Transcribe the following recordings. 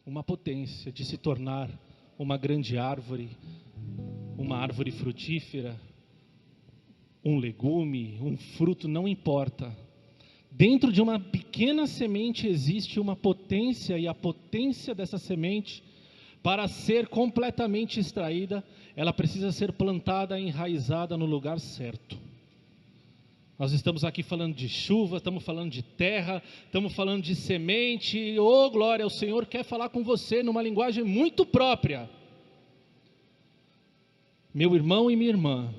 uma potência de se tornar uma grande árvore, uma árvore frutífera, um legume, um fruto, não importa. Dentro de uma pequena semente existe uma potência, e a potência dessa semente, para ser completamente extraída, ela precisa ser plantada, enraizada no lugar certo. Nós estamos aqui falando de chuva, estamos falando de terra, estamos falando de semente. Oh, glória, o Senhor quer falar com você numa linguagem muito própria. Meu irmão e minha irmã,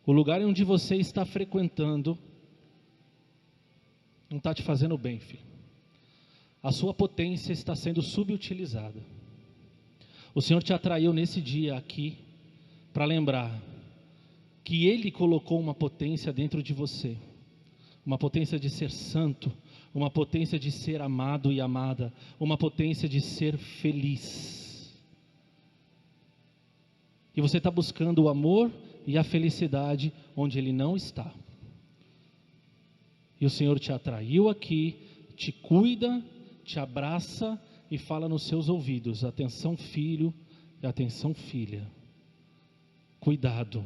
o lugar onde você está frequentando não está te fazendo bem, filho. A sua potência está sendo subutilizada. O Senhor te atraiu nesse dia aqui para lembrar que Ele colocou uma potência dentro de você, uma potência de ser santo, uma potência de ser amado e amada, uma potência de ser feliz. E você está buscando o amor e a felicidade onde Ele não está. E o Senhor te atraiu aqui, te cuida, te abraça e fala nos seus ouvidos: atenção, filho, e atenção, filha. Cuidado.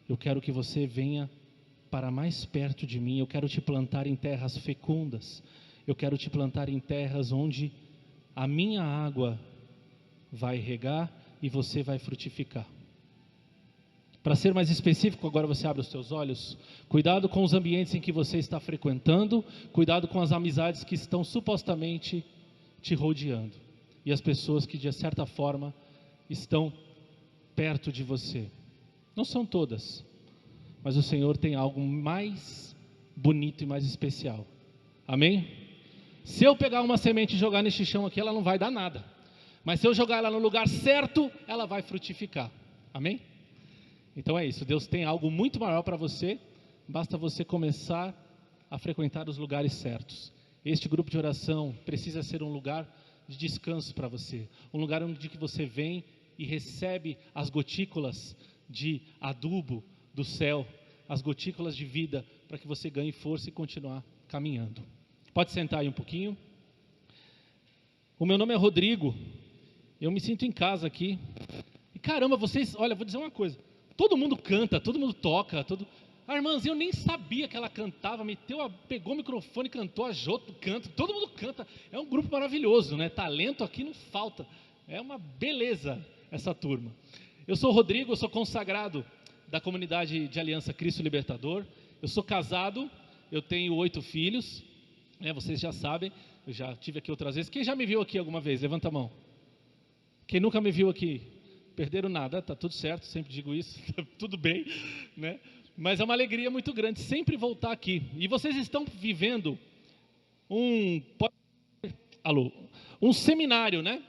Eu quero que você venha para mais perto de mim. Eu quero te plantar em terras fecundas. Eu quero te plantar em terras onde a minha água vai regar e você vai frutificar. Para ser mais específico, agora você abre os seus olhos. Cuidado com os ambientes em que você está frequentando. Cuidado com as amizades que estão supostamente te rodeando. E as pessoas que de certa forma estão perto de você. Não são todas, mas o Senhor tem algo mais bonito e mais especial. Amém? Se eu pegar uma semente e jogar nesse chão aqui, ela não vai dar nada. Mas se eu jogar ela no lugar certo, ela vai frutificar. Amém? Então é isso, Deus tem algo muito maior para você, basta você começar a frequentar os lugares certos. Este grupo de oração precisa ser um lugar de descanso para você, um lugar onde que você vem e recebe as gotículas de adubo do céu, as gotículas de vida, para que você ganhe força e continuar caminhando. Pode sentar aí um pouquinho. O meu nome é Rodrigo, eu me sinto em casa aqui. E caramba, vocês, olha, vou dizer uma coisa, todo mundo canta, todo mundo toca, a irmãzinha eu nem sabia que ela cantava, pegou o microfone, cantou, a Joto canta, todo mundo canta, é um grupo maravilhoso, né? Talento aqui não falta, é uma beleza essa turma. Eu sou o Rodrigo, eu sou consagrado da comunidade de Aliança Cristo Libertador, eu sou casado, eu tenho 8 filhos, né? Vocês já sabem, eu já estive aqui outras vezes. Quem já me viu aqui alguma vez? Levanta a mão. Quem nunca me viu aqui? Perderam nada, tá tudo certo, sempre digo isso, tudo bem, né? Mas é uma alegria muito grande sempre voltar aqui. E vocês estão vivendo um seminário, né?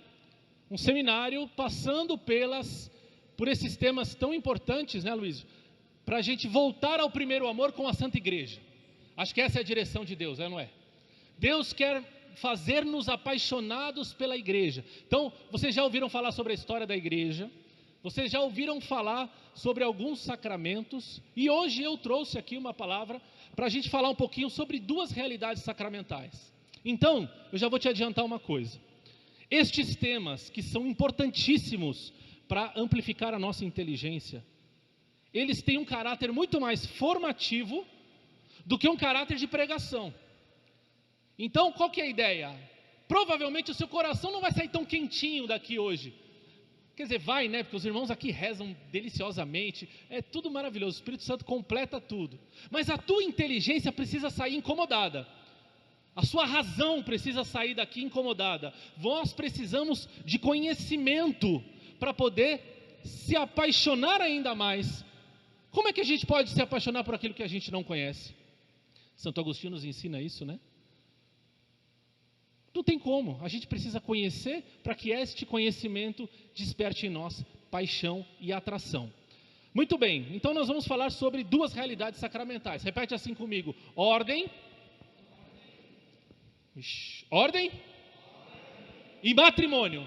Um seminário passando por esses temas tão importantes, né, Luiz? Para a gente voltar ao primeiro amor com a Santa Igreja. Acho que essa é a direção de Deus, não é? Deus quer fazer-nos apaixonados pela igreja. Então, vocês já ouviram falar sobre a história da igreja, vocês já ouviram falar sobre alguns sacramentos, e hoje eu trouxe aqui uma palavra para a gente falar um pouquinho sobre 2 realidades sacramentais. Então, eu já vou te adiantar uma coisa. Estes temas, que são importantíssimos para amplificar a nossa inteligência, eles têm um caráter muito mais formativo do que um caráter de pregação. Então, qual que é a ideia? Provavelmente o seu coração não vai sair tão quentinho daqui hoje. Quer dizer, vai, né? Porque os irmãos aqui rezam deliciosamente, é tudo maravilhoso, o Espírito Santo completa tudo. Mas a tua inteligência precisa sair incomodada. A sua razão precisa sair daqui incomodada. Nós precisamos de conhecimento para poder se apaixonar ainda mais. Como é que a gente pode se apaixonar por aquilo que a gente não conhece? Santo Agostinho nos ensina isso, né? Não tem como, a gente precisa conhecer para que este conhecimento desperte em nós paixão e atração. Muito bem, então nós vamos falar sobre 2 realidades sacramentais. Repete assim comigo: ordem e matrimônio.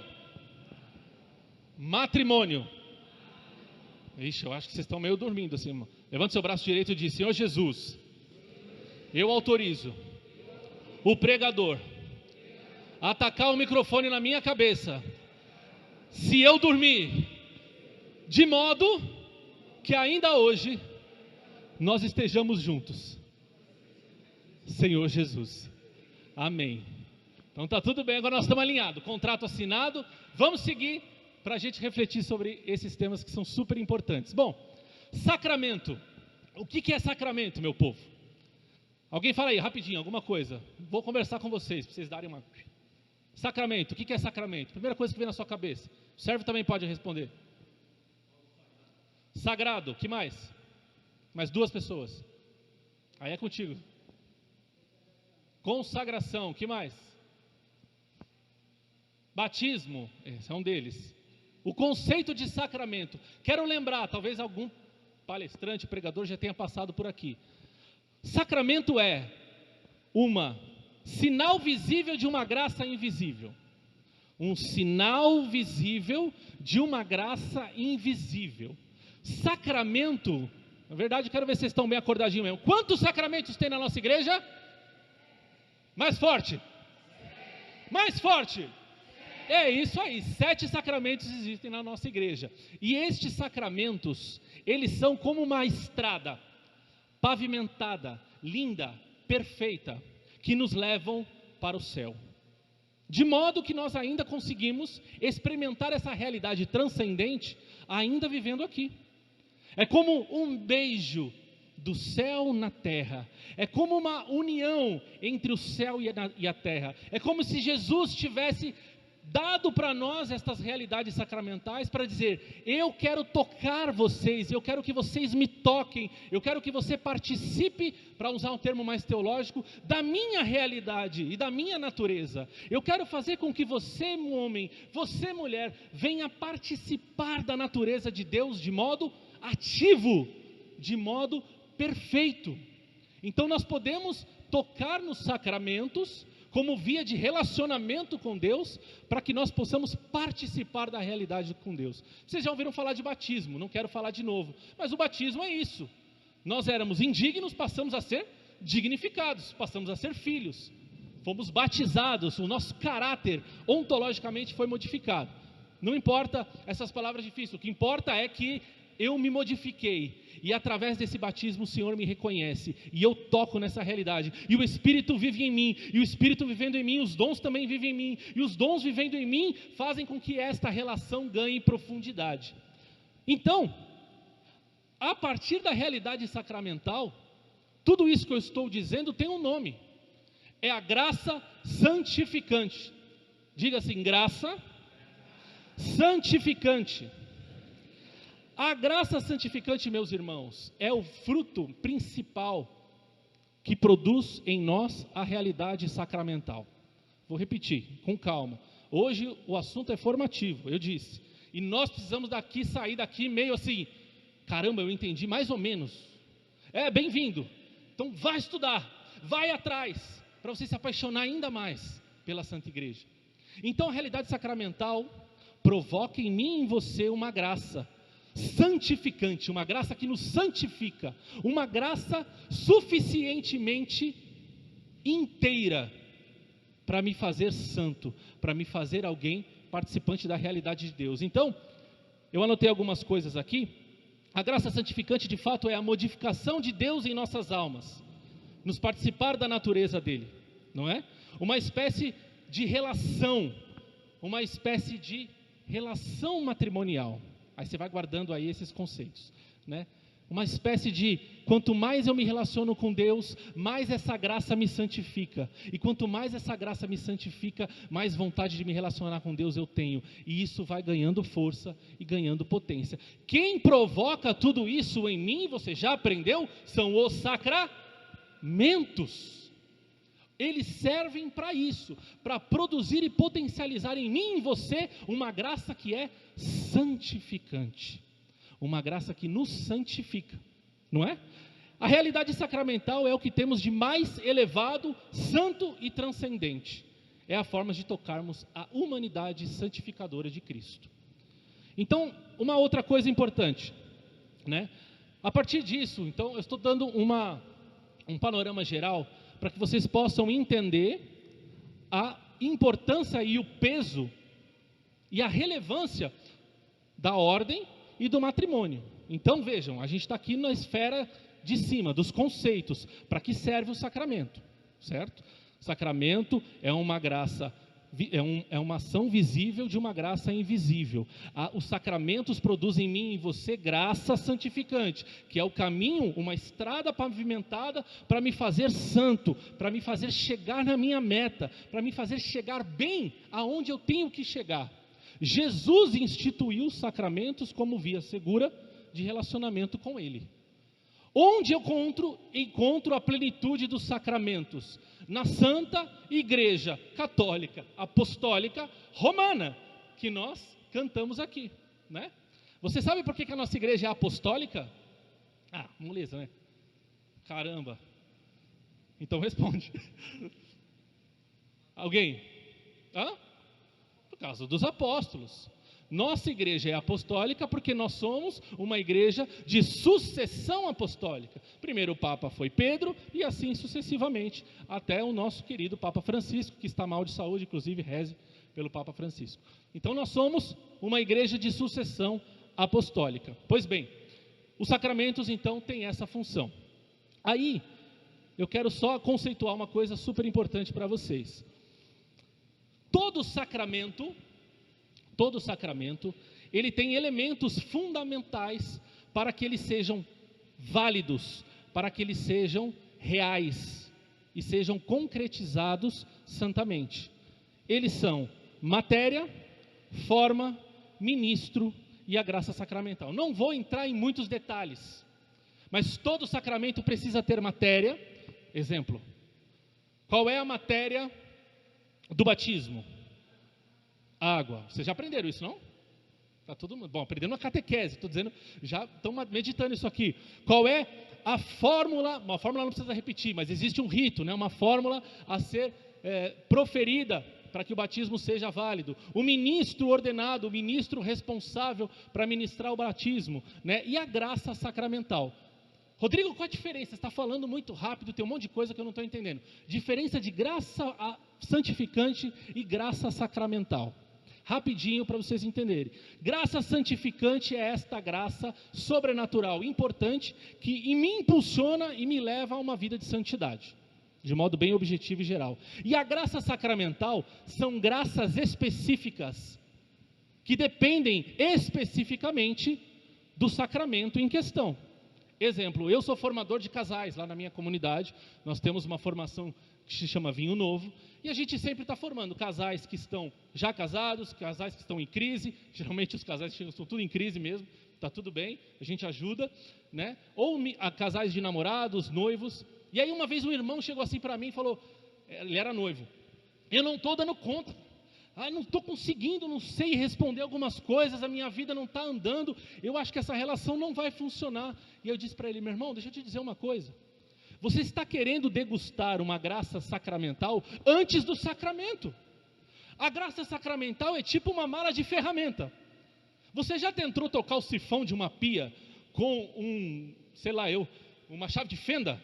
Matrimônio. Ixi, eu acho que vocês estão meio dormindo assim, irmão. Levanta seu braço direito e diz: Senhor Jesus, eu autorizo o pregador atacar o microfone na minha cabeça, se eu dormir, de modo que ainda hoje nós estejamos juntos. Senhor Jesus. Amém. Então tá tudo bem, agora nós estamos alinhados, contrato assinado, vamos seguir para a gente refletir sobre esses temas que são super importantes. Bom, sacramento. O que é sacramento, meu povo? Alguém fala aí, rapidinho, alguma coisa. Vou conversar com vocês, para vocês darem uma... Sacramento, o que é sacramento? Primeira coisa que vem na sua cabeça. O servo também pode responder. Sagrado, o que mais? Mais duas pessoas. Aí é contigo. Consagração, o que mais? Batismo, esse é um deles. O conceito de sacramento. Quero lembrar, talvez algum palestrante, pregador já tenha passado por aqui. Sacramento é sinal visível de uma graça invisível. Um sinal visível de uma graça invisível. Sacramento, na verdade, quero ver se vocês estão bem acordadinhos mesmo. Quantos sacramentos tem na nossa igreja? Mais forte. Mais forte. É isso aí, 7 sacramentos existem na nossa igreja. E estes sacramentos, eles são como uma estrada pavimentada, linda, perfeita, que nos levam para o céu. De modo que nós ainda conseguimos experimentar essa realidade transcendente, ainda vivendo aqui. É como um beijo do céu na terra. É como uma união entre o céu e a terra. É como se Jesus tivesse dado para nós estas realidades sacramentais para dizer: eu quero tocar vocês, eu quero que vocês me toquem, eu quero que você participe, para usar um termo mais teológico, da minha realidade e da minha natureza. Eu quero fazer com que você, homem, você, mulher, venha participar da natureza de Deus de modo ativo, de modo perfeito. Então nós podemos tocar nos sacramentos como via de relacionamento com Deus, para que nós possamos participar da realidade com Deus. Vocês já ouviram falar de batismo, não quero falar de novo, mas o batismo é isso. Nós éramos indignos, passamos a ser dignificados, passamos a ser filhos, fomos batizados, o nosso caráter ontologicamente foi modificado. Não importa essas palavras difíceis, o que importa é que eu me modifiquei, e através desse batismo o Senhor me reconhece, e eu toco nessa realidade, e o Espírito vive em mim, e o Espírito vivendo em mim, os dons também vivem em mim, e os dons vivendo em mim, fazem com que esta relação ganhe profundidade. Então, a partir da realidade sacramental, tudo isso que eu estou dizendo tem um nome, é a graça santificante. Diga assim, graça santificante. A graça santificante, meus irmãos, é o fruto principal que produz em nós a realidade sacramental. Vou repetir, com calma. Hoje o assunto é formativo, eu disse. E nós precisamos sair daqui meio assim, caramba, eu entendi mais ou menos. Bem-vindo. Então vai estudar, vai atrás, para você se apaixonar ainda mais pela Santa Igreja. Então a realidade sacramental provoca em mim e em você uma graça santificante, uma graça que nos santifica, uma graça suficientemente inteira para me fazer santo, para me fazer alguém participante da realidade de Deus. Então, eu anotei algumas coisas aqui. A graça santificante de fato é a modificação de Deus em nossas almas, nos participar da natureza dele, não é? Uma espécie de relação matrimonial. Aí você vai guardando aí esses conceitos, né? Uma espécie de, quanto mais eu me relaciono com Deus, mais essa graça me santifica. E quanto mais essa graça me santifica, mais vontade de me relacionar com Deus eu tenho. E isso vai ganhando força e ganhando potência. Quem provoca tudo isso em mim, você já aprendeu, são os sacramentos. Eles servem para isso, para produzir e potencializar em mim e em você uma graça que é santificante, uma graça que nos santifica, não é? A realidade sacramental é o que temos de mais elevado, santo e transcendente. É a forma de tocarmos a humanidade santificadora de Cristo. Então, uma outra coisa importante, né? A partir disso, então, eu estou dando um panorama geral para que vocês possam entender a importância e o peso e a relevância da ordem e do matrimônio. Então vejam, a gente está aqui na esfera de cima, dos conceitos, para que serve o sacramento, certo? Sacramento é uma graça, é uma ação visível de uma graça invisível. Os sacramentos produzem em mim e em você graça santificante, que é o caminho, uma estrada pavimentada para me fazer santo, para me fazer chegar na minha meta, para me fazer chegar bem aonde eu tenho que chegar. Jesus instituiu os sacramentos como via segura de relacionamento com Ele. Onde eu encontro a plenitude dos sacramentos? Na Santa Igreja Católica Apostólica Romana, que nós cantamos aqui, né? Você sabe por que a nossa igreja é apostólica? Moleza, né? Caramba. Então responde. Alguém? Por causa dos apóstolos. Nossa igreja é apostólica porque nós somos uma igreja de sucessão apostólica. Primeiro o Papa foi Pedro e assim sucessivamente, até o nosso querido Papa Francisco, que está mal de saúde, inclusive reze pelo Papa Francisco. Então nós somos uma igreja de sucessão apostólica. Pois bem, os sacramentos então têm essa função. Aí, eu quero só conceituar uma coisa super importante para vocês. Todo sacramento, ele tem elementos fundamentais para que eles sejam válidos, para que eles sejam reais e sejam concretizados santamente. Eles são matéria, forma, ministro e a graça sacramental. Não vou entrar em muitos detalhes, mas todo sacramento precisa ter matéria. Exemplo, qual é a matéria do batismo? Água. Vocês já aprenderam isso, não? Tá todo mundo. Bom, aprendendo uma catequese, estou dizendo, já estão meditando isso aqui. Qual é a fórmula? Uma fórmula não precisa repetir, mas existe um rito, né? Uma fórmula a ser proferida para que o batismo seja válido. O ministro ordenado, o ministro responsável para ministrar o batismo, né? E a graça sacramental. Rodrigo, qual a diferença? Você está falando muito rápido, tem um monte de coisa que eu não estou entendendo. Diferença de graça santificante e graça sacramental. Rapidinho para vocês entenderem. Graça santificante é esta graça sobrenatural, importante, que me impulsiona e me leva a uma vida de santidade, de modo bem objetivo e geral. E a graça sacramental são graças específicas, que dependem especificamente do sacramento em questão. Exemplo, eu sou formador de casais lá na minha comunidade, nós temos uma formação que se chama Vinho Novo, e a gente sempre está formando casais que estão já casados, casais que estão em crise, geralmente os casais estão tudo em crise mesmo, está tudo bem, a gente ajuda, né? Ou casais de namorados, noivos, e aí uma vez um irmão chegou assim para mim e falou, ele era noivo, eu não estou dando conta, não estou conseguindo, não sei responder algumas coisas, a minha vida não está andando, eu acho que essa relação não vai funcionar. E eu disse para ele, meu irmão, deixa eu te dizer uma coisa, você está querendo degustar uma graça sacramental antes do sacramento. A graça sacramental é tipo uma mala de ferramenta. Você já tentou tocar o sifão de uma pia com uma chave de fenda?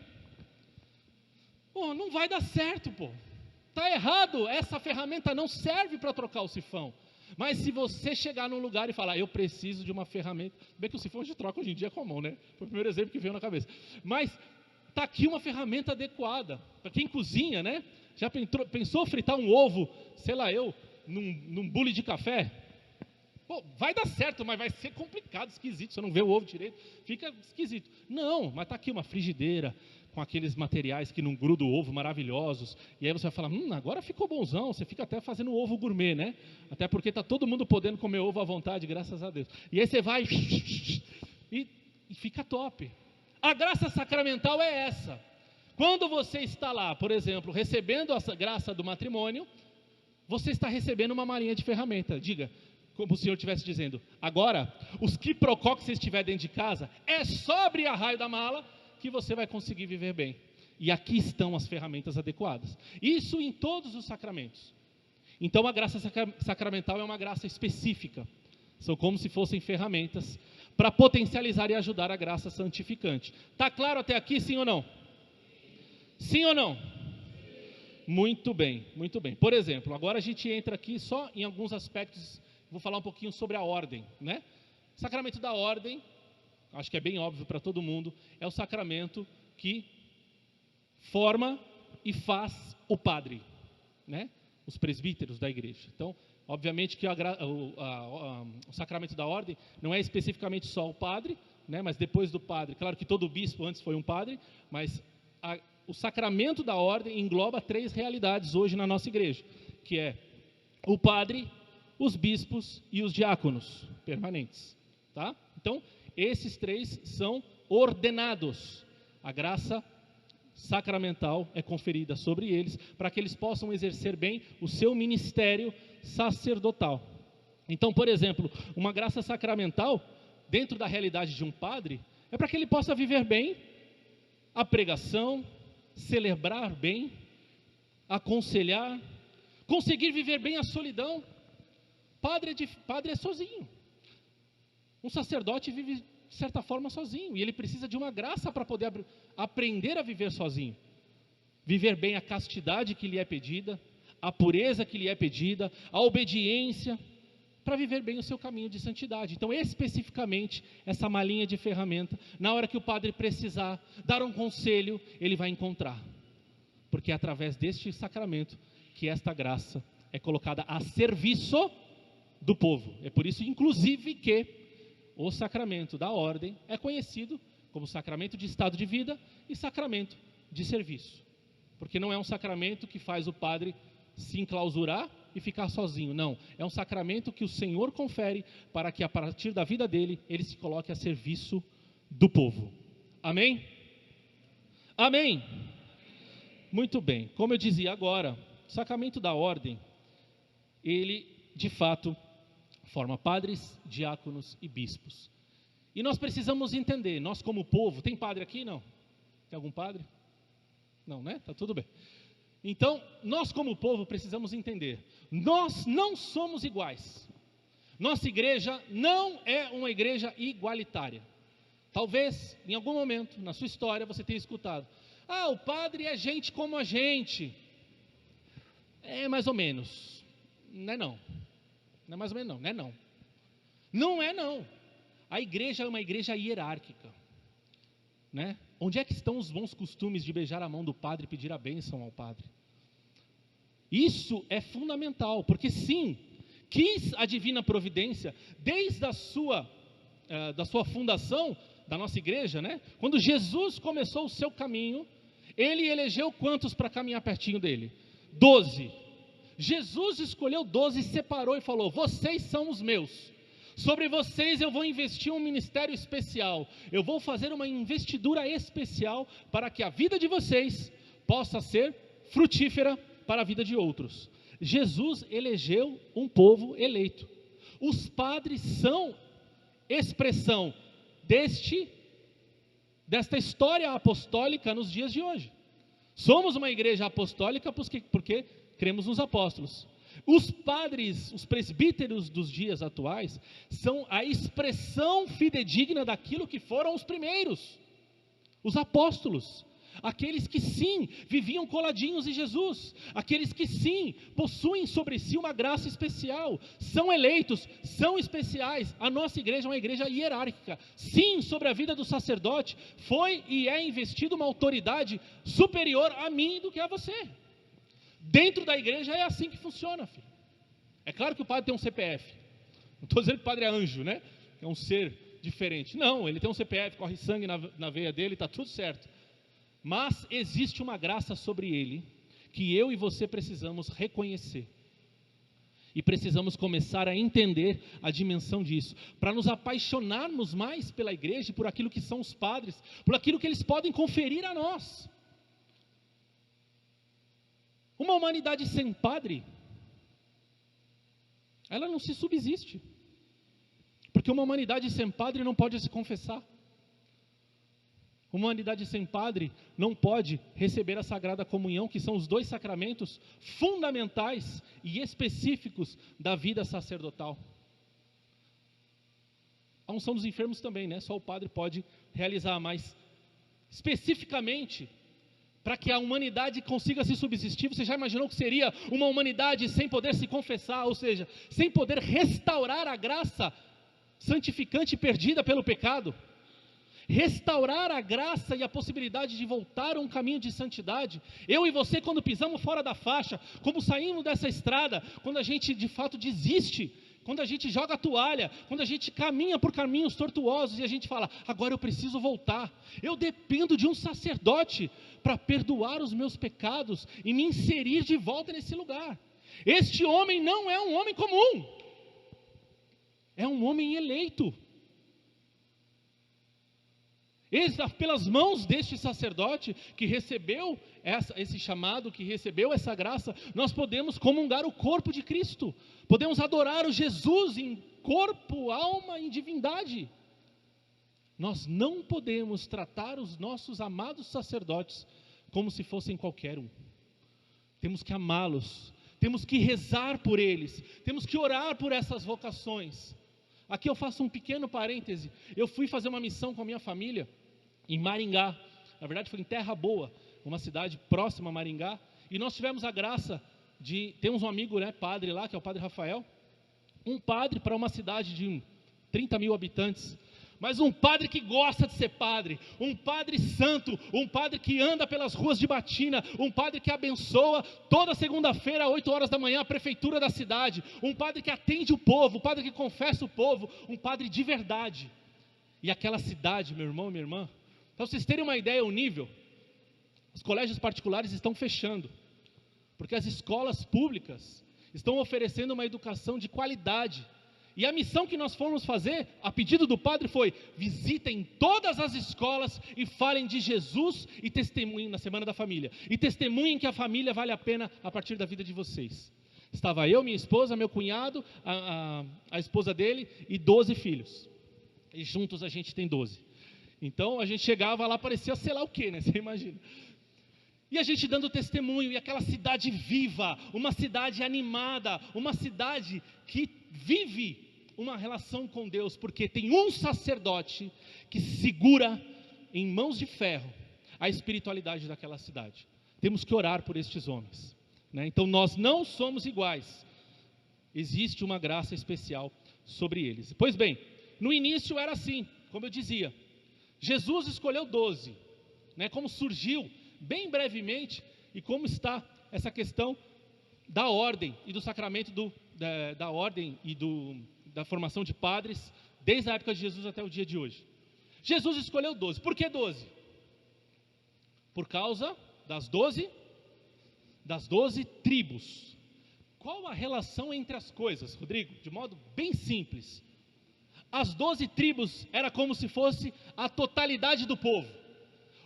Não vai dar certo, Está errado, essa ferramenta não serve para trocar o sifão. Mas se você chegar num lugar e falar, eu preciso de uma ferramenta, bem que o sifão a gente troca hoje em dia com a mão, né? Foi o primeiro exemplo que veio na cabeça. Mas está aqui uma ferramenta adequada. Para quem cozinha, né? Já pensou fritar um ovo, num bule de café? Vai dar certo, mas vai ser complicado, esquisito. Você não vê o ovo direito, fica esquisito. Não, mas está aqui uma frigideira, com aqueles materiais que não grudam o ovo, maravilhosos, e aí você vai falar, agora ficou bonzão, você fica até fazendo ovo gourmet, né? Até porque está todo mundo podendo comer ovo à vontade, graças a Deus. E aí você vai e fica top. A graça sacramental é essa. Quando você está lá, por exemplo, recebendo essa graça do matrimônio, você está recebendo uma malinha de ferramenta. Diga, como o Senhor estivesse dizendo, agora, os quiprocó que você estiver dentro de casa, é só abrir a raio da mala, que você vai conseguir viver bem. E aqui estão as ferramentas adequadas. Isso em todos os sacramentos. Então a graça sacramental é uma graça específica. São como se fossem ferramentas para potencializar e ajudar a graça santificante. Está claro até aqui, sim ou não? Sim ou não? Muito bem, muito bem. Por exemplo, agora a gente entra aqui só em alguns aspectos, vou falar um pouquinho sobre a ordem, né? Sacramento da ordem, acho que é bem óbvio para todo mundo, é o sacramento que forma e faz o padre, né? Os presbíteros da igreja. Então, obviamente que o sacramento da ordem não é especificamente só o padre, né? Mas depois do padre, claro que todo bispo antes foi um padre, mas o sacramento da ordem engloba 3 realidades hoje na nossa igreja, que é o padre, os bispos e os diáconos permanentes, tá? Então, esses 3 são ordenados. A graça sacramental é conferida sobre eles para que eles possam exercer bem o seu ministério sacerdotal. Então, por exemplo, uma graça sacramental, dentro da realidade de um padre, é para que ele possa viver bem a pregação, celebrar bem, aconselhar, conseguir viver bem a solidão. Padre é sozinho. Um sacerdote vive, de certa forma, sozinho, e ele precisa de uma graça para poder aprender a viver sozinho. Viver bem a castidade que lhe é pedida, a pureza que lhe é pedida, a obediência, para viver bem o seu caminho de santidade. Então, especificamente, essa malinha de ferramenta, na hora que o padre precisar dar um conselho, ele vai encontrar. Porque é através deste sacramento que esta graça é colocada a serviço do povo. É por isso, inclusive, que o sacramento da ordem é conhecido como sacramento de estado de vida e sacramento de serviço. Porque não é um sacramento que faz o padre se enclausurar e ficar sozinho, não. É um sacramento que o Senhor confere para que a partir da vida dele, ele se coloque a serviço do povo. Amém? Amém? Muito bem. Como eu dizia agora, o sacramento da ordem, ele, de fato, forma padres, diáconos e bispos. E nós precisamos entender, nós como povo, tem padre aqui? Não? Tem algum padre? Não, né? Tá tudo bem. Então, nós como povo precisamos entender, nós não somos iguais. Nossa igreja não é uma igreja igualitária. Talvez, em algum momento, na sua história, você tenha escutado: ah, o padre é gente como a gente. É mais ou menos. Não é não. Não é mais ou menos não, não é não. Não é não. A igreja é uma igreja hierárquica, né? Onde é que estão os bons costumes de beijar a mão do padre e pedir a bênção ao padre? Isso é fundamental, porque sim, quis a divina providência, desde a da sua fundação, da nossa igreja, né? Quando Jesus começou o seu caminho, ele elegeu quantos para caminhar pertinho dele? 12. Jesus escolheu 12 e separou e falou: vocês são os meus. Sobre vocês eu vou investir um ministério especial. Eu vou fazer uma investidura especial para que a vida de vocês possa ser frutífera para a vida de outros. Jesus elegeu um povo eleito. Os padres são expressão desta história apostólica nos dias de hoje. Somos uma igreja apostólica porque cremos nos apóstolos. Os padres, os presbíteros dos dias atuais, são a expressão fidedigna daquilo que foram os primeiros, os apóstolos, aqueles que sim, viviam coladinhos em Jesus, aqueles que sim, possuem sobre si uma graça especial, são eleitos, são especiais. A nossa igreja é uma igreja hierárquica. Sim, sobre a vida do sacerdote, foi e é investida uma autoridade superior a mim do que a você. Dentro da igreja é assim que funciona, filho. É claro que o padre tem um CPF. Não estou dizendo que o padre é anjo, né? É um ser diferente. Não, ele tem um CPF, corre sangue na veia dele, está tudo certo. Mas existe uma graça sobre ele que eu e você precisamos reconhecer. E precisamos começar a entender a dimensão disso, para nos apaixonarmos mais pela igreja e por aquilo que são os padres, por aquilo que eles podem conferir a nós. Uma humanidade sem padre, ela não se subsiste. Porque uma humanidade sem padre não pode se confessar. Uma humanidade sem padre não pode receber a Sagrada Comunhão, que são os 2 sacramentos fundamentais e específicos da vida sacerdotal. A unção dos enfermos também, né? Só o padre pode realizar, mas especificamente para que a humanidade consiga se subsistir. Você já imaginou que seria uma humanidade sem poder se confessar, ou seja, sem poder restaurar a graça santificante perdida pelo pecado? Restaurar a graça e a possibilidade de voltar a um caminho de santidade. Eu e você, quando pisamos fora da faixa, como saímos dessa estrada, quando a gente de fato desiste, quando a gente joga a toalha, quando a gente caminha por caminhos tortuosos e a gente fala, agora eu preciso voltar, eu dependo de um sacerdote para perdoar os meus pecados e me inserir de volta nesse lugar. Este homem não é um homem comum, é um homem eleito. Pelas mãos deste sacerdote que recebeu esse chamado, que recebeu essa graça, nós podemos comungar o corpo de Cristo, podemos adorar o Jesus em corpo, alma e divindade. Nós não podemos tratar os nossos amados sacerdotes como se fossem qualquer um. Temos que amá-los, temos que rezar por eles, temos que orar por essas vocações. Aqui eu faço um pequeno parêntese. Eu fui fazer uma missão com a minha família em Maringá, na verdade foi em Terra Boa, uma cidade próxima a Maringá, e nós tivemos a graça de, temos um amigo, padre lá, que é o padre Rafael, um padre para uma cidade de 30 mil habitantes, mas um padre que gosta de ser padre, um padre santo, um padre que anda pelas ruas de Batina, um padre que abençoa toda segunda-feira, 8 horas da manhã, a prefeitura da cidade, um padre que atende o povo, um padre que confessa o povo, um padre de verdade. E aquela cidade, meu irmão e minha irmã, para vocês terem uma ideia, o nível, os colégios particulares estão fechando, porque as escolas públicas estão oferecendo uma educação de qualidade. E a missão que nós fomos fazer, a pedido do padre, foi: visitem todas as escolas e falem de Jesus e testemunhem na Semana da Família. E testemunhem que a família vale a pena a partir da vida de vocês. Estava eu, minha esposa, meu cunhado, a esposa dele e 12 filhos. E juntos a gente tem 12. Então a gente chegava lá, parecia sei lá o que, você imagina. E a gente dando testemunho, e aquela cidade viva, uma cidade animada, uma cidade que vive uma relação com Deus, porque tem um sacerdote que segura em mãos de ferro a espiritualidade daquela cidade. Temos que orar por estes homens, Então nós não somos iguais, existe uma graça especial sobre eles. Pois bem, no início era assim, como eu dizia, Jesus escolheu 12, como surgiu bem brevemente e como está essa questão da ordem e do sacramento da ordem e da formação de padres desde a época de Jesus até o dia de hoje. Jesus escolheu 12, por que 12? Por causa das 12 tribos. Qual a relação entre as coisas, Rodrigo? De modo bem simples, as 12 tribos era como se fosse a totalidade do povo,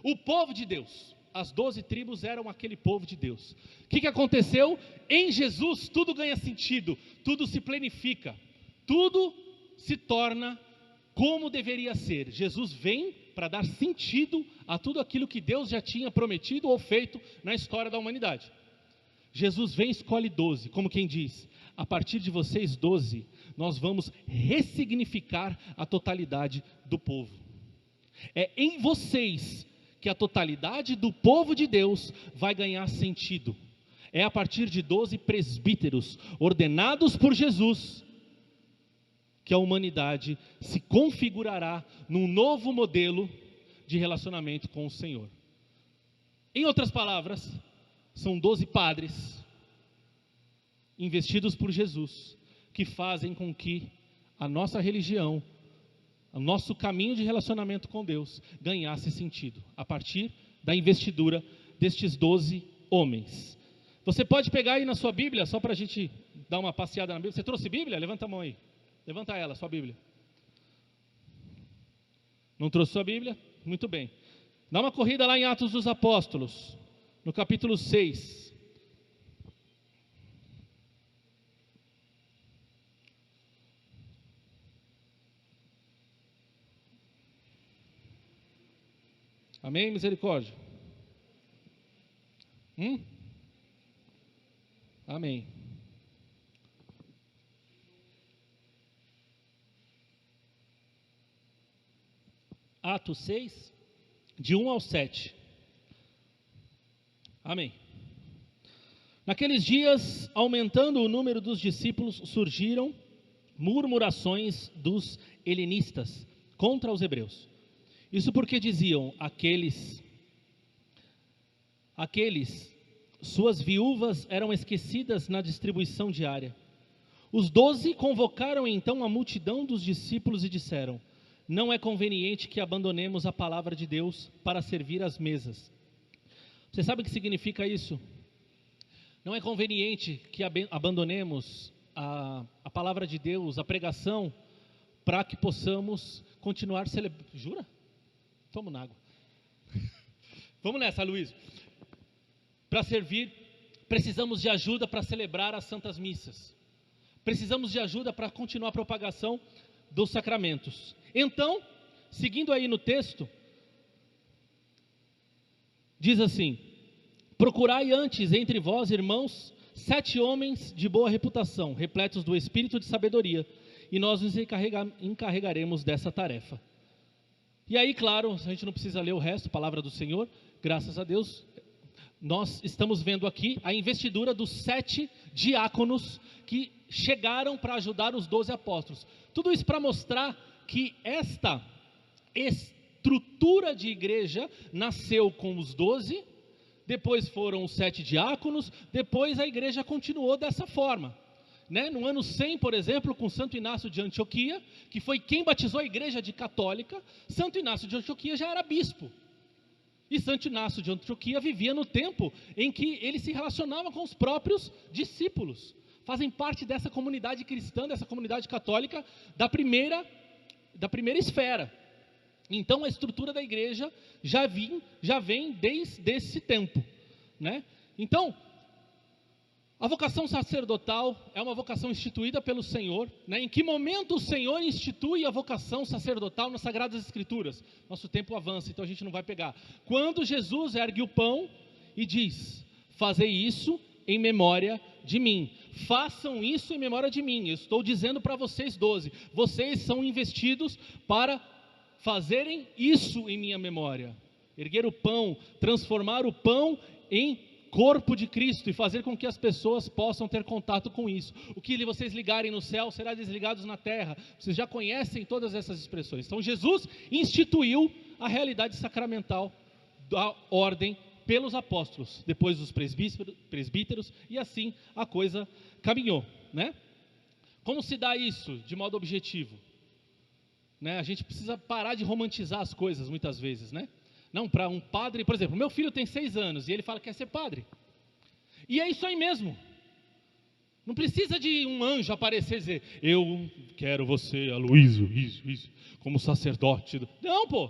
o povo de Deus. As 12 tribos eram aquele povo de Deus. O que aconteceu? Em Jesus tudo ganha sentido, tudo se planifica, tudo se torna como deveria ser. Jesus vem para dar sentido a tudo aquilo que Deus já tinha prometido ou feito na história da humanidade. Jesus vem e escolhe 12, como quem diz: a partir de vocês 12, nós vamos ressignificar a totalidade do povo. É em vocês que a totalidade do povo de Deus vai ganhar sentido. É a partir de 12 presbíteros ordenados por Jesus que a humanidade se configurará num novo modelo de relacionamento com o Senhor. Em outras palavras, são 12 padres investidos por Jesus que fazem com que a nossa religião, o nosso caminho de relacionamento com Deus ganhasse sentido, a partir da investidura destes 12 homens. Você pode pegar aí na sua Bíblia, só para a gente dar uma passeada na Bíblia. Você trouxe Bíblia? Levanta a mão aí. Levanta ela, sua Bíblia. Não trouxe sua Bíblia? Muito bem. Dá uma corrida lá em Atos dos Apóstolos, no capítulo 6. Amém? Misericórdia. Amém. Atos 6, de 1 ao 7. Amém. Naqueles dias, aumentando o número dos discípulos, surgiram murmurações dos helenistas contra os hebreus. Isso porque diziam, aqueles, suas viúvas eram esquecidas na distribuição diária. Os 12 convocaram então a multidão dos discípulos e disseram: não é conveniente que abandonemos a palavra de Deus para servir às mesas. Você sabe o que significa isso? Não é conveniente que abandonemos a palavra de Deus, a pregação, para que possamos continuar celebrando. Jura? Toma na água. Vamos nessa, Luiz. Para servir, precisamos de ajuda para celebrar as santas missas. Precisamos de ajuda para continuar a propagação dos sacramentos. Então, seguindo aí no texto, diz assim: procurai antes entre vós, irmãos, 7 homens de boa reputação, repletos do espírito de sabedoria, e nós nos encarregaremos dessa tarefa. E aí, claro, a gente não precisa ler o resto, palavra do Senhor, graças a Deus, nós estamos vendo aqui a investidura dos 7 diáconos que chegaram para ajudar os 12 apóstolos. Tudo isso para mostrar que esta estrutura de igreja nasceu com os 12, depois foram os 7 diáconos, depois a igreja continuou dessa forma. No ano 100, por exemplo, com Santo Inácio de Antioquia, que foi quem batizou a igreja de católica, Santo Inácio de Antioquia já era bispo. E Santo Inácio de Antioquia vivia no tempo em que ele se relacionava com os próprios discípulos. Fazem parte dessa comunidade cristã, dessa comunidade católica, da primeira esfera. Então a estrutura da igreja já vem desde esse tempo, Então, a vocação sacerdotal é uma vocação instituída pelo Senhor, Em que momento o Senhor institui a vocação sacerdotal nas Sagradas Escrituras? Nosso tempo avança, então a gente não vai pegar. Quando Jesus ergue o pão e diz: fazei isso em memória de mim. Façam isso em memória de mim. Eu estou dizendo para vocês 12, vocês são investidos para fazerem isso em minha memória. Erguer o pão, transformar o pão em corpo de Cristo e fazer com que as pessoas possam ter contato com isso. O que vocês ligarem no céu será desligado na terra. Vocês já conhecem todas essas expressões. Então Jesus instituiu a realidade sacramental da ordem pelos apóstolos, depois os presbíteros, e assim a coisa caminhou, Como se dá isso de modo objetivo? A gente precisa parar de romantizar as coisas muitas vezes, Não, para um padre, por exemplo, meu filho tem 6 anos e ele fala que quer ser padre. E é isso aí mesmo. Não precisa de um anjo aparecer e dizer: eu quero você, Aloísio, isso, como sacerdote. Não, pô.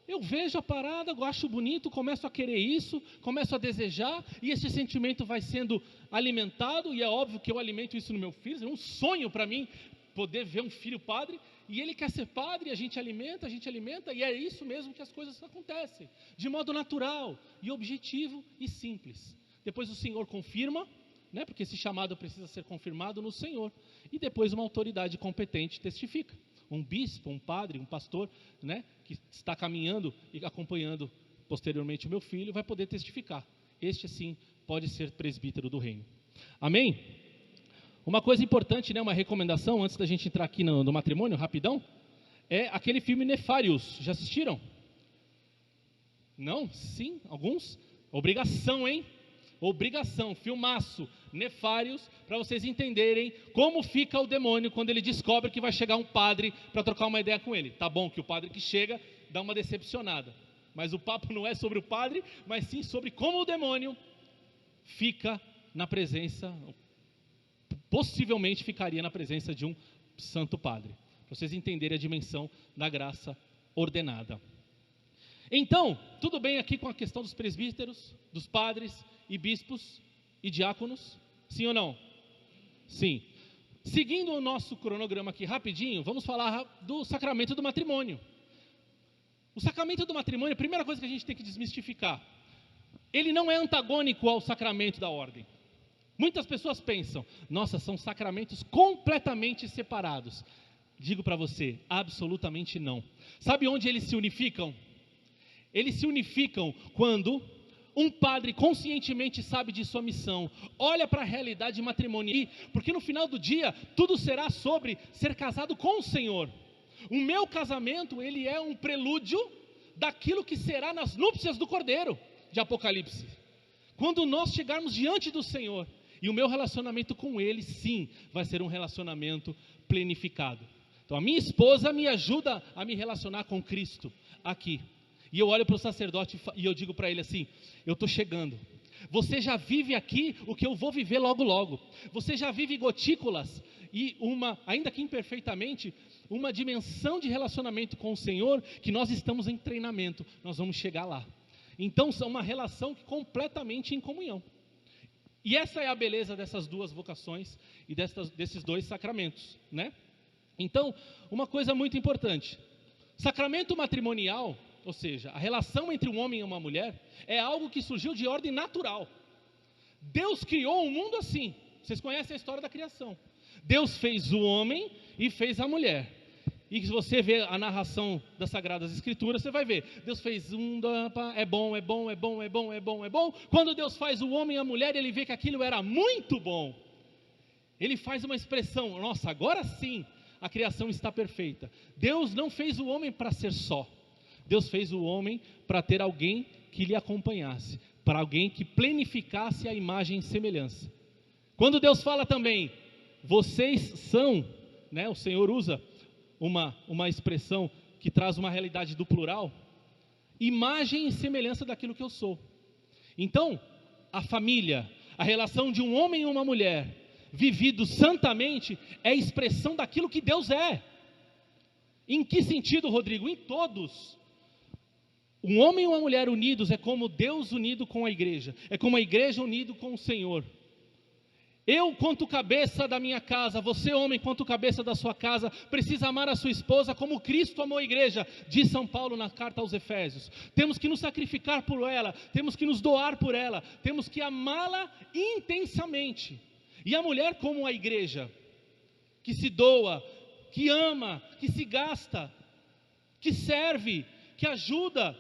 Eu vejo a parada, eu acho bonito, começo a querer isso, começo a desejar, e esse sentimento vai sendo alimentado, e é óbvio que eu alimento isso no meu filho. É um sonho para mim poder ver um filho padre, e ele quer ser padre, a gente alimenta, e é isso mesmo que as coisas acontecem, de modo natural, e objetivo e simples. Depois o Senhor confirma, porque esse chamado precisa ser confirmado no Senhor, e depois uma autoridade competente testifica. Um bispo, um padre, um pastor, que está caminhando e acompanhando posteriormente o meu filho, vai poder testificar. Este sim pode ser presbítero do reino. Amém? Uma coisa importante, uma recomendação, antes da gente entrar aqui no matrimônio, rapidão, é aquele filme Nefarius. Já assistiram? Não? Sim? Alguns? Obrigação, hein? Obrigação, filmaço, Nefarius, para vocês entenderem como fica o demônio quando ele descobre que vai chegar um padre para trocar uma ideia com ele. Tá bom que o padre que chega dá uma decepcionada, mas o papo não é sobre o padre, mas sim sobre como o demônio fica na presença, possivelmente ficaria na presença de um santo padre, para vocês entenderem a dimensão da graça ordenada. Então, tudo bem aqui com a questão dos presbíteros, dos padres e bispos e diáconos? Sim ou não? Sim. Seguindo o nosso cronograma aqui rapidinho, vamos falar do sacramento do matrimônio. O sacramento do matrimônio, a primeira coisa que a gente tem que desmistificar, ele não é antagônico ao sacramento da ordem. Muitas pessoas pensam: nossa, são sacramentos completamente separados. Digo para você, absolutamente não. Sabe onde eles se unificam? Eles se unificam quando um padre conscientemente sabe de sua missão, olha para a realidade matrimonial, porque no final do dia, tudo será sobre ser casado com o Senhor. O meu casamento, ele é um prelúdio daquilo que será nas núpcias do Cordeiro, de Apocalipse. Quando nós chegarmos diante do Senhor, e o meu relacionamento com Ele, sim, vai ser um relacionamento planificado. Então a minha esposa me ajuda a me relacionar com Cristo aqui. E eu olho para o sacerdote e eu digo para ele assim: eu estou chegando. Você já vive aqui o que eu vou viver logo logo. Você já vive gotículas e ainda que imperfeitamente, uma dimensão de relacionamento com o Senhor que nós estamos em treinamento. Nós vamos chegar lá. Então são uma relação completamente em comunhão. E essa é a beleza dessas duas vocações e desses dois sacramentos, né? Então, uma coisa muito importante: sacramento matrimonial, ou seja, a relação entre um homem e uma mulher, é algo que surgiu de ordem natural. Deus criou o mundo assim. Vocês conhecem a história da criação. Deus fez o homem e fez a mulher. E se você vê a narração das Sagradas Escrituras, você vai ver, Deus fez é bom, é bom, é bom, é bom, é bom, é bom. Quando Deus faz o homem e a mulher, Ele vê que aquilo era muito bom. Ele faz uma expressão: nossa, agora sim a criação está perfeita. Deus não fez o homem para ser só. Deus fez o homem para ter alguém que lhe acompanhasse, para alguém que planificasse a imagem e semelhança. Quando Deus fala também, vocês são, né, o Senhor usa uma expressão que traz uma realidade do plural, imagem e semelhança daquilo que eu sou. Então, a família, a relação de um homem e uma mulher, vivido santamente, é expressão daquilo que Deus é. Em que sentido, Rodrigo? Em todos. Um homem e uma mulher unidos é como Deus unido com a igreja, é como a igreja unido com o Senhor. Eu, quanto cabeça da minha casa, você, homem, quanto cabeça da sua casa, precisa amar a sua esposa como Cristo amou a igreja, diz São Paulo na carta aos Efésios. Temos que nos sacrificar por ela, temos que nos doar por ela, temos que amá-la intensamente. E a mulher como a igreja, que se doa, que ama, que se gasta, que serve, que ajuda,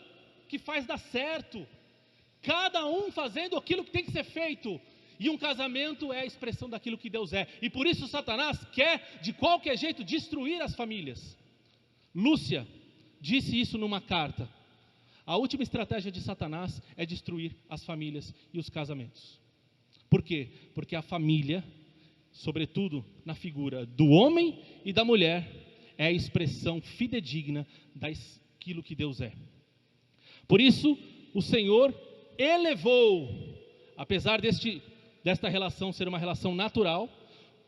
que faz dar certo, cada um fazendo aquilo que tem que ser feito. E um casamento é a expressão daquilo que Deus é. E por isso Satanás quer, de qualquer jeito, destruir as famílias. Lúcia disse isso numa carta. A última estratégia de Satanás é destruir as famílias e os casamentos. Por quê? Porque a família, sobretudo na figura do homem e da mulher, é a expressão fidedigna daquilo que Deus é. Por isso, o Senhor elevou, apesar desta relação ser uma relação natural,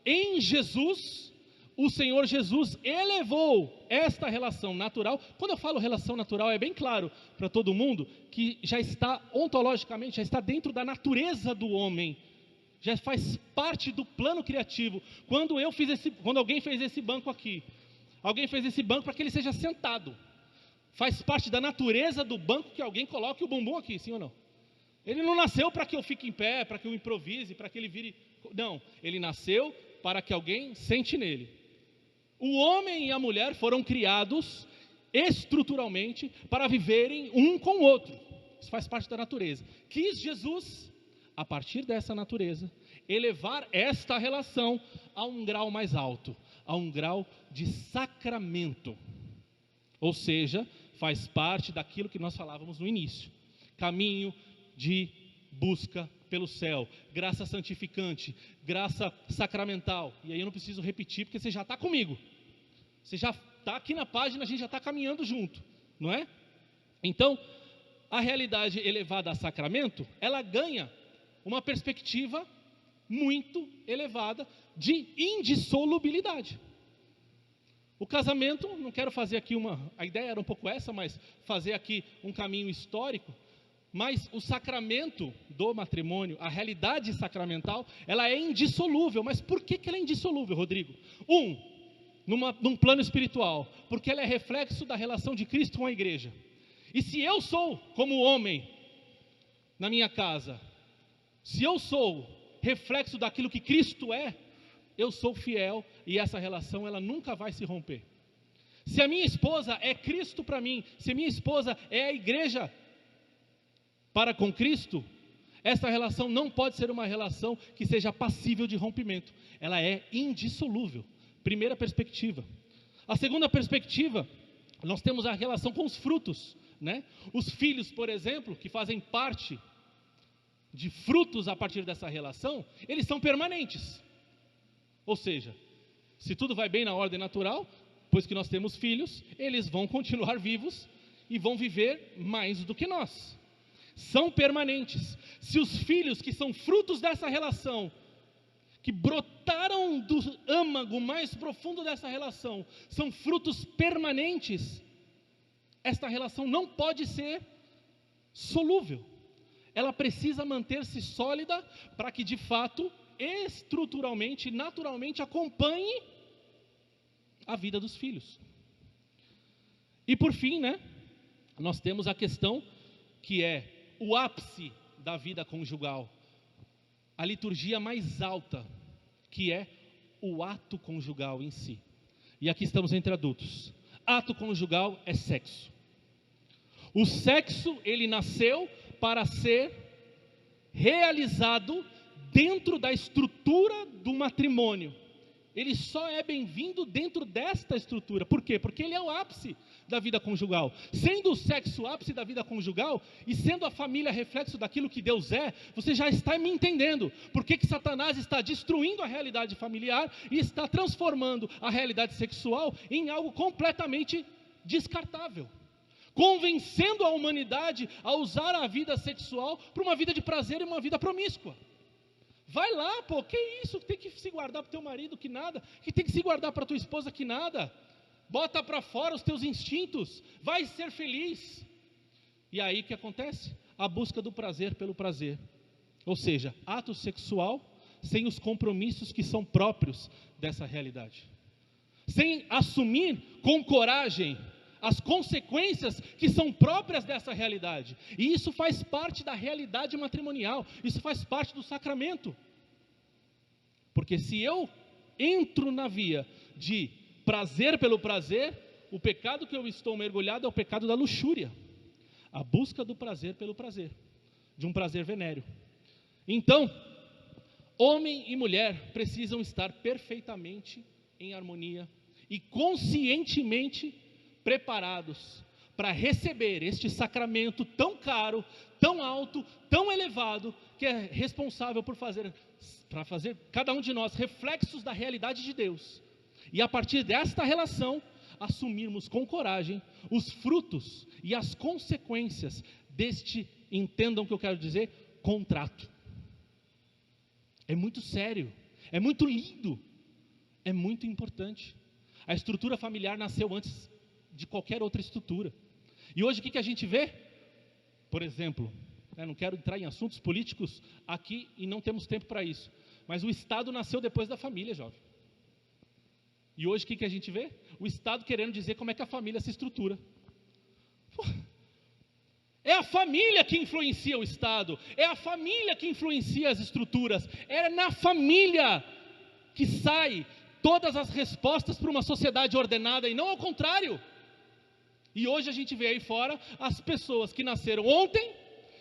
em Jesus, o Senhor Jesus elevou esta relação natural. Quando eu falo relação natural, é bem claro para todo mundo que já está ontologicamente, já está dentro da natureza do homem, já faz parte do plano criativo. Quando alguém fez esse banco aqui, alguém fez esse banco para que ele seja sentado. Faz parte da natureza do banco que alguém coloque o bumbum aqui, sim ou não? Ele não nasceu para que eu fique em pé, para que eu improvise, para que ele vire... Não, ele nasceu para que alguém sente nele. O homem e a mulher foram criados estruturalmente para viverem um com o outro. Isso faz parte da natureza. Quis Jesus, a partir dessa natureza, elevar esta relação a um grau mais alto, a um grau de sacramento. Ou seja, faz parte daquilo que nós falávamos no início. Caminho de busca pelo céu, graça santificante, graça sacramental. E aí eu não preciso repetir, porque você já está comigo. Você já está aqui na página, a gente já está caminhando junto, não é? Então, a realidade elevada a sacramento, ela ganha uma perspectiva muito elevada de indissolubilidade. O casamento, não quero fazer aqui a ideia era um pouco essa, mas fazer aqui um caminho histórico. Mas o sacramento do matrimônio, a realidade sacramental, ela é indissolúvel. Mas por que ela é indissolúvel, Rodrigo? Num plano espiritual, porque ela é reflexo da relação de Cristo com a igreja. E se eu sou como homem na minha casa, se eu sou reflexo daquilo que Cristo é, eu sou fiel e essa relação ela nunca vai se romper. Se a minha esposa é Cristo para mim, se a minha esposa é a igreja, para com Cristo, essa relação não pode ser uma relação que seja passível de rompimento. Ela é indissolúvel. Primeira perspectiva. A segunda perspectiva, nós temos a relação com os frutos, né? Os filhos, por exemplo, que fazem parte de frutos a partir dessa relação, eles são permanentes. Ou seja, se tudo vai bem na ordem natural, pois que nós temos filhos, eles vão continuar vivos e vão viver mais do que nós. São permanentes. Se os filhos que são frutos dessa relação, que brotaram do âmago mais profundo dessa relação, são frutos permanentes, esta relação não pode ser solúvel. Ela precisa manter-se sólida para que de fato, estruturalmente, naturalmente acompanhe a vida dos filhos. E por fim, né, nós temos a questão que é o ápice da vida conjugal, a liturgia mais alta, que é o ato conjugal em si. E aqui estamos entre adultos. Ato conjugal é sexo. O sexo, ele nasceu para ser realizado dentro da estrutura do matrimônio. Ele só é bem-vindo dentro desta estrutura. Por quê? Porque ele é o ápice da vida conjugal. Sendo o sexo o ápice da vida conjugal, e sendo a família reflexo daquilo que Deus é, você já está me entendendo. Por que Satanás está destruindo a realidade familiar e está transformando a realidade sexual em algo completamente descartável, convencendo a humanidade a usar a vida sexual para uma vida de prazer e uma vida promíscua. Vai lá, pô, que isso? Que tem que se guardar para o teu marido, que nada. Que tem que se guardar para a tua esposa, que nada. Bota para fora os teus instintos. Vai ser feliz. E aí o que acontece? A busca do prazer pelo prazer. Ou seja, ato sexual sem os compromissos que são próprios dessa realidade. Sem assumir com coragem as consequências que são próprias dessa realidade. E isso faz parte da realidade matrimonial. Isso faz parte do sacramento. Porque se eu entro na via de prazer pelo prazer, o pecado que eu estou mergulhado é o pecado da luxúria. A busca do prazer pelo prazer. De um prazer venéreo. Então, homem e mulher precisam estar perfeitamente em harmonia e conscientemente preparados para receber este sacramento tão caro, tão alto, tão elevado, que é responsável para fazer cada um de nós reflexos da realidade de Deus. E a partir desta relação, assumirmos com coragem os frutos e as consequências deste, entendam o que eu quero dizer, contrato. É muito sério, é muito lindo, é muito importante. A estrutura familiar nasceu antes de qualquer outra estrutura. E hoje o que a gente vê? Por exemplo, não quero entrar em assuntos políticos aqui e não temos tempo para isso, mas o Estado nasceu depois da família, jovem. E hoje o que a gente vê? O Estado querendo dizer como é que a família se estrutura. É a família que influencia o Estado, é a família que influencia as estruturas, é na família que sai todas as respostas para uma sociedade ordenada e não ao contrário. E hoje a gente vê aí fora as pessoas que nasceram ontem,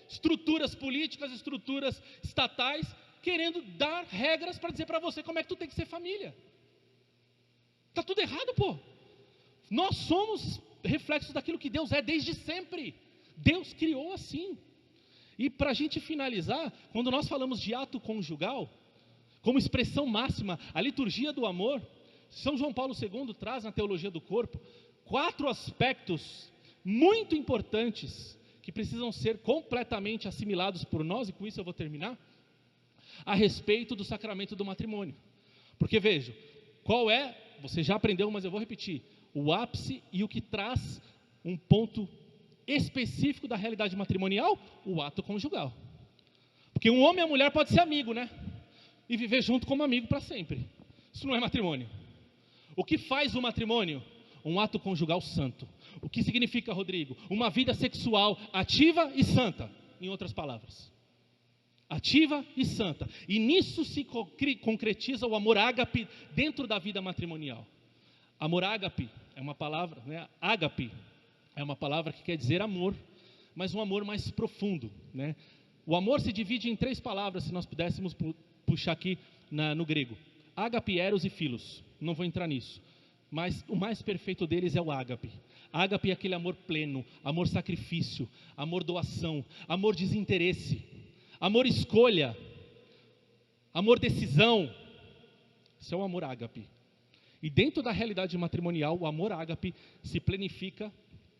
estruturas políticas, estruturas estatais, querendo dar regras para dizer para você como é que tu tem que ser família. Está tudo errado, pô. Nós somos reflexos daquilo que Deus é desde sempre. Deus criou assim. E para a gente finalizar, quando nós falamos de ato conjugal, como expressão máxima, a liturgia do amor, São João Paulo II traz na teologia do corpo 4 aspectos muito importantes que precisam ser completamente assimilados por nós, e com isso eu vou terminar, a respeito do sacramento do matrimônio. Porque veja, qual é, você já aprendeu, mas eu vou repetir, o ápice e o que traz um ponto específico da realidade matrimonial? O ato conjugal. Porque um homem e a mulher pode ser amigo, né? E viver junto como amigo para sempre. Isso não é matrimônio. O que faz o matrimônio? Um ato conjugal santo. O que significa, Rodrigo? Uma vida sexual ativa e santa, em outras palavras. Ativa e santa. E nisso se concretiza o amor ágape dentro da vida matrimonial. Amor ágape é uma palavra, né? Ágape é uma palavra que quer dizer amor, mas um amor mais profundo, né? O amor se divide em 3 palavras, se nós pudéssemos puxar aqui no grego: ágape, eros e filos. Não vou entrar nisso, mas o mais perfeito deles é o ágape. Ágape é aquele amor pleno, amor sacrifício, amor doação, amor desinteresse, amor escolha, amor decisão. Isso é o amor ágape. E dentro da realidade matrimonial, o amor ágape se plenifica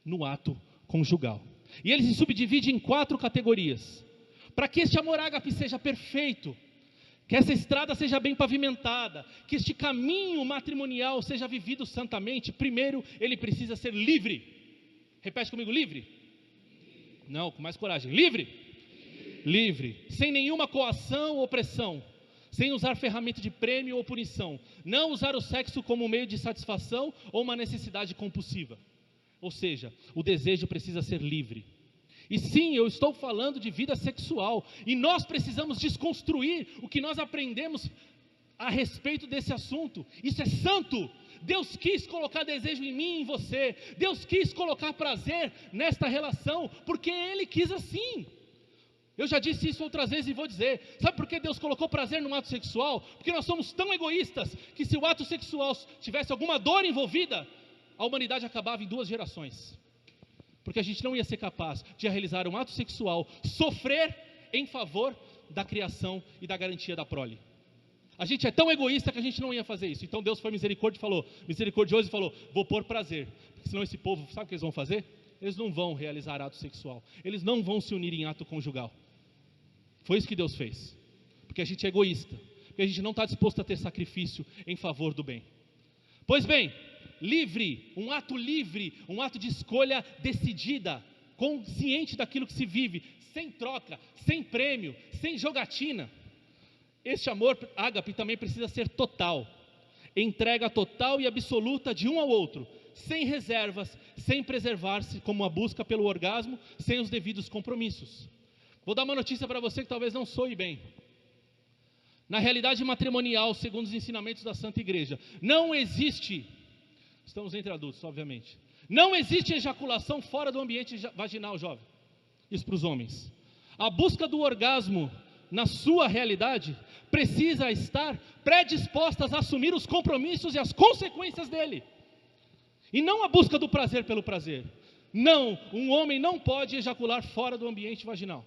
no ato conjugal. E ele se subdivide em 4 categorias. Para que este amor ágape seja perfeito, que essa estrada seja bem pavimentada, que este caminho matrimonial seja vivido santamente, primeiro ele precisa ser livre. Repete comigo: livre. Não, com mais coragem. Livre. Livre. Sem nenhuma coação ou opressão. Sem usar ferramenta de prêmio ou punição. Não usar o sexo como um meio de satisfação ou uma necessidade compulsiva. Ou seja, o desejo precisa ser livre. E sim, eu estou falando de vida sexual. E nós precisamos desconstruir o que nós aprendemos a respeito desse assunto. Isso é santo. Deus quis colocar desejo em mim e em você. Deus quis colocar prazer nesta relação, porque Ele quis assim. Eu já disse isso outras vezes e vou dizer. Sabe por que Deus colocou prazer no ato sexual? Porque nós somos tão egoístas que se o ato sexual tivesse alguma dor envolvida, a humanidade acabava em 2 gerações. Porque a gente não ia ser capaz de realizar um ato sexual, sofrer em favor da criação e da garantia da prole. A gente é tão egoísta que a gente não ia fazer isso. Então Deus foi misericordioso e falou: vou pôr prazer. Porque senão esse povo, sabe o que eles vão fazer? Eles não vão realizar ato sexual. Eles não vão se unir em ato conjugal. Foi isso que Deus fez. Porque a gente é egoísta. Porque a gente não está disposto a ter sacrifício em favor do bem. Pois bem, livre, um ato de escolha decidida, consciente daquilo que se vive, sem troca, sem prêmio, sem jogatina. Este amor ágape também precisa ser total, entrega total e absoluta de um ao outro, sem reservas, sem preservar-se como a busca pelo orgasmo, sem os devidos compromissos. Vou dar uma notícia para você que talvez não soe bem. Na realidade matrimonial, segundo os ensinamentos da Santa Igreja, não existe, estamos entre adultos, obviamente, não existe ejaculação fora do ambiente vaginal, jovem. Isso para os homens. A busca do orgasmo, na sua realidade, precisa estar predisposta a assumir os compromissos e as consequências dele. E não a busca do prazer pelo prazer. Não, um homem não pode ejacular fora do ambiente vaginal.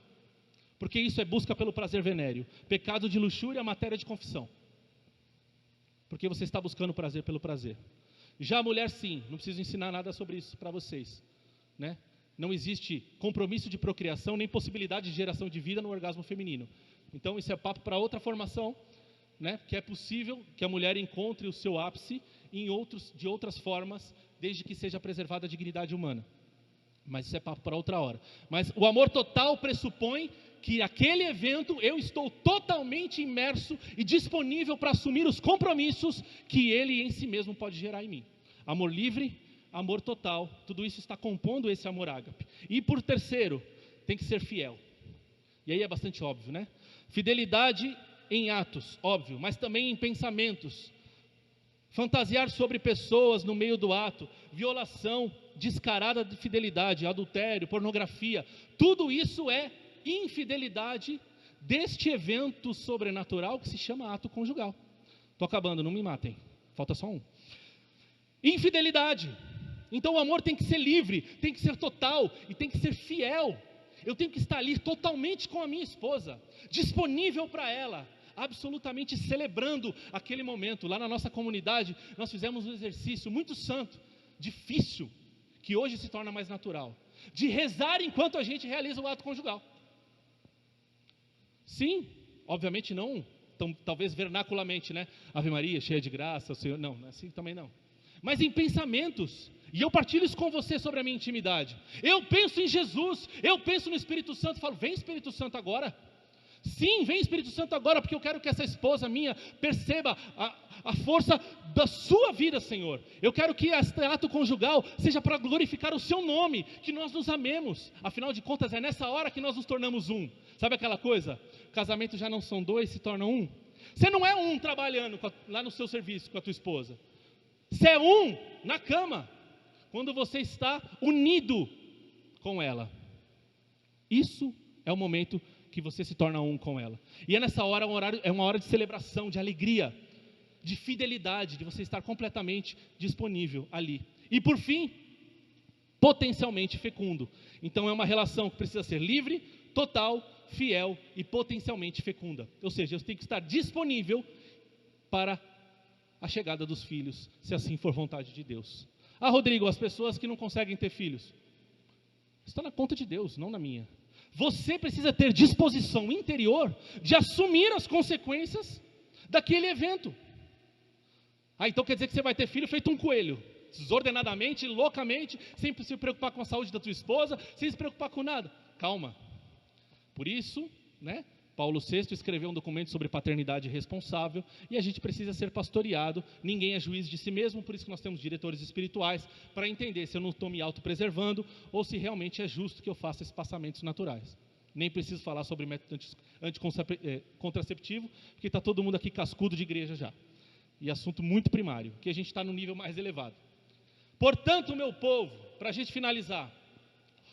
Porque isso é busca pelo prazer venéreo. Pecado de luxúria, matéria de confissão. Porque você está buscando prazer pelo prazer. Já a mulher, sim, não preciso ensinar nada sobre isso para vocês, né? Não existe compromisso de procriação, nem possibilidade de geração de vida no orgasmo feminino. Então isso é papo para outra formação, né? Que é possível que a mulher encontre o seu ápice de outras formas, desde que seja preservada a dignidade humana. Mas isso é papo para outra hora. Mas o amor total pressupõe que aquele evento eu estou totalmente imerso e disponível para assumir os compromissos que ele em si mesmo pode gerar em mim. Amor livre, amor total, tudo isso está compondo esse amor ágape. E por terceiro, tem que ser fiel. E aí é bastante óbvio, né? Fidelidade em atos, óbvio, mas também em pensamentos. Fantasiar sobre pessoas no meio do ato, violação descarada de fidelidade, adultério, pornografia, tudo isso é infidelidade deste evento sobrenatural que se chama ato conjugal. Estou acabando, não me matem, falta só um. Infidelidade. Então o amor tem que ser livre, tem que ser total e tem que ser fiel. Eu tenho que estar ali totalmente com a minha esposa, disponível para ela, absolutamente celebrando aquele momento. Lá na nossa comunidade nós fizemos um exercício muito santo, difícil, que hoje se torna mais natural, de rezar enquanto a gente realiza o ato conjugal. Sim, obviamente não, talvez vernaculamente, né? Ave Maria, cheia de graça, o Senhor, não, assim também não. Mas em pensamentos, e eu partilho isso com você sobre a minha intimidade. Eu penso em Jesus, eu penso no Espírito Santo, falo: vem Espírito Santo agora. Sim, vem Espírito Santo agora, porque eu quero que essa esposa minha perceba a força da sua vida, Senhor. Eu quero que este ato conjugal seja para glorificar o seu nome, que nós nos amemos. Afinal de contas, é nessa hora que nós nos tornamos um. Sabe aquela coisa? Casamento já não são 2, se torna um. Você não é um trabalhando lá no seu serviço com a tua esposa. Você é um na cama, quando você está unido com ela. Isso é o momento que você se torna um com ela. E é nessa hora, é uma hora de celebração, de alegria, de fidelidade, de você estar completamente disponível ali. E por fim, potencialmente fecundo. Então é uma relação que precisa ser livre, total, fiel e potencialmente fecunda. Ou seja, eu tenho que estar disponível para a chegada dos filhos, se assim for vontade de Deus. Ah, Rodrigo, as pessoas que não conseguem ter filhos, está na conta de Deus, não na minha. Você precisa ter disposição interior de assumir as consequências daquele evento. Ah, então quer dizer que você vai ter filho feito um coelho, desordenadamente, loucamente, sem se preocupar com a saúde da tua esposa, sem se preocupar com nada. Calma. Por isso, Paulo VI escreveu um documento sobre paternidade responsável, e a gente precisa ser pastoreado. Ninguém é juiz de si mesmo, por isso que nós temos diretores espirituais, para entender se eu não estou me autopreservando, ou se realmente é justo que eu faça esses passamentos naturais. Nem preciso falar sobre método contraceptivo, porque está todo mundo aqui cascudo de igreja já. E assunto muito primário, que a gente está no nível mais elevado. Portanto, meu povo, para a gente finalizar,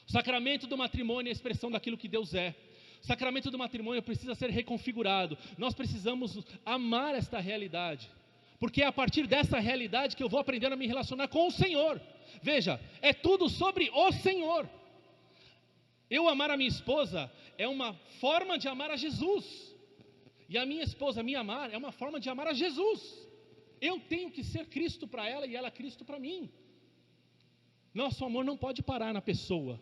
o sacramento do matrimônio é a expressão daquilo que Deus é. O sacramento do matrimônio precisa ser reconfigurado. Nós precisamos amar esta realidade, porque é a partir dessa realidade que eu vou aprender a me relacionar com o Senhor. Veja, é tudo sobre o Senhor. Eu amar a minha esposa é uma forma de amar a Jesus, e a minha esposa me amar é uma forma de amar a Jesus. Eu tenho que ser Cristo para ela e ela Cristo para mim. Nosso amor não pode parar na pessoa,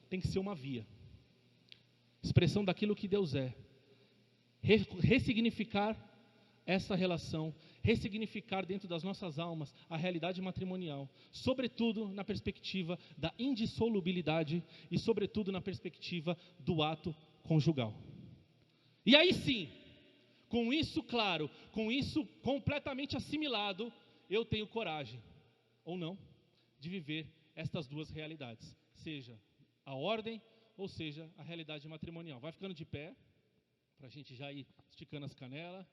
tem que ser uma via, expressão daquilo que Deus é. Ressignificar essa relação, ressignificar dentro das nossas almas a realidade matrimonial, sobretudo na perspectiva da indissolubilidade e sobretudo na perspectiva do ato conjugal. E aí sim, com isso claro, com isso completamente assimilado, eu tenho coragem, ou não, de viver estas duas realidades, seja a ordem, ou seja, a realidade matrimonial. Vai ficando de pé, para a gente já ir esticando as canelas.